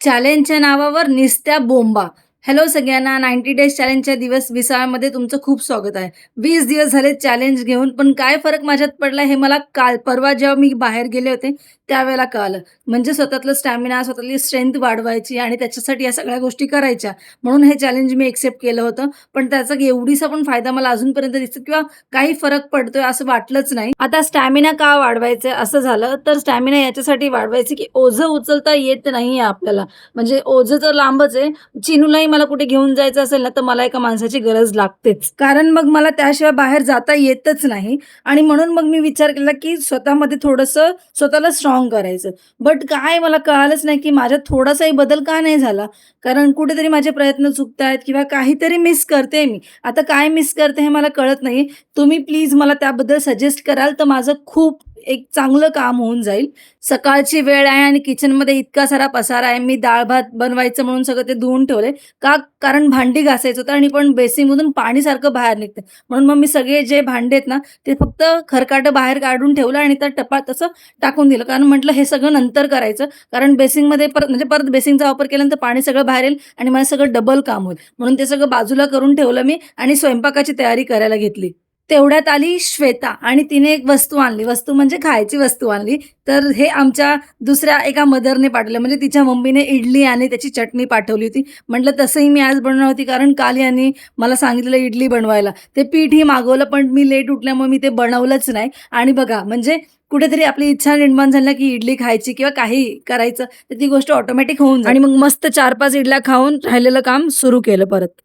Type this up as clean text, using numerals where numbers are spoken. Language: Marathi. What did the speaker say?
चॅलेंजच्या नावावर निस्त्या बोंबा. हॅलो सगळ्यांना, 90 डेज चॅलेंजच्या दिवस 20मध्ये तुमचं खूप स्वागत आहे. 20 दिवस झाले चॅलेंज घेऊन, पण काय फरक माझ्यात पडला हे मला काल परवा जेव्हा मी बाहेर गेले होते, त्यावेळेला कळालं. म्हणजे स्वतःतलं स्टॅमिना, स्वतःतली स्ट्रेंथ वाढवायची आणि त्याच्यासाठी या सगळ्या गोष्टी करायच्या. म्हणून हे चॅलेंज मी एक्सेप्ट केलं होतं. पण त्याचा एवढीसा पण फायदा मला अजूनपर्यंत दिसतो किंवा काही फरक पडतोय असं वाटलंच नाही. आता स्टॅमिना का वाढवायचं असं झालं, तर स्टॅमिना याच्यासाठी वाढवायची की ओझं उचलता येत नाहीये आपल्याला. म्हणजे ओझं तर लांबच आहे. चिनूलाही मला कुठे घेऊन जायचं असेल ना, तर मला एका माणसाची गरज लागतेच. कारण मग मला त्याशिवाय बाहेर जाता येतच नाही आणि म्हणून मग मी विचार केला, की स्वतःमध्ये थोडंसं स्वतःला स्ट्राँग करायचं. बट काय मला कळालंच नाही, की माझ्यात थोडासाही बदल का नाही झाला? कारण कुठेतरी माझे प्रयत्न चुकतायत किंवा काहीतरी मिस करते मी. आता काय मिस करते हे मला कळत नाही. तुम्ही प्लीज मला त्याबद्दल सजेस्ट कराल, तर माझं खूप एक चांगलं काम होऊन जाईल. सकाळची वेळ आहे आणि किचनमध्ये इतका सारा पसारा आहे. मी डाळ-भात बनवायचं म्हणून सगळं ते धुवून ठेवलंय. का? कारण भांडी घासायचं होतं आणि पण बेसिनमधून पाणी सारखं बाहेर निघतंय. म्हणून मग मी सगळे जे भांडे आहेत ना, ते फक्त खरकाटं बाहेर काढून ठेवलं आणि त्या टपात तसं टाकून दिलं. कारण म्हटलं हे सगळं नंतर करायचं. कारण बेसिनमध्ये परत म्हणजे परत बेसिनचा वापर केल्यानंतर पाणी सगळं बाहेर येईल आणि मला सगळं डबल काम होईल. म्हणून ते सगळं बाजूला करून ठेवलं मी आणि स्वयंपाकाची तयारी करायला घेतली. तेवढ्यात आली श्वेता आणि तिने एक वस्तू आणली. वस्तू म्हणजे खायची वस्तू आणली. तर हे आमच्या दुसऱ्या एका मदरने पाठवलं. म्हणजे तिच्या मम्मीने इडली आणि त्याची चटणी पाठवली होती. म्हटलं तसंही मी आज बनवणार होती कारण काल यांनी मला सांगितलेलं इडली बनवायला. ते पीठही मागवलं पण मी लेट उठल्यामुळे मी ते बनवलंच नाही. आणि बघा म्हणजे कुठेतरी आपली इच्छा निर्माण झाली ना, की इडली खायची किंवा काही करायचं, तर ती गोष्ट ऑटोमॅटिक होऊन जाते. आणि मग मस्त 4-5 इडल्या खाऊन राहिलेलं काम सुरू केलं परत.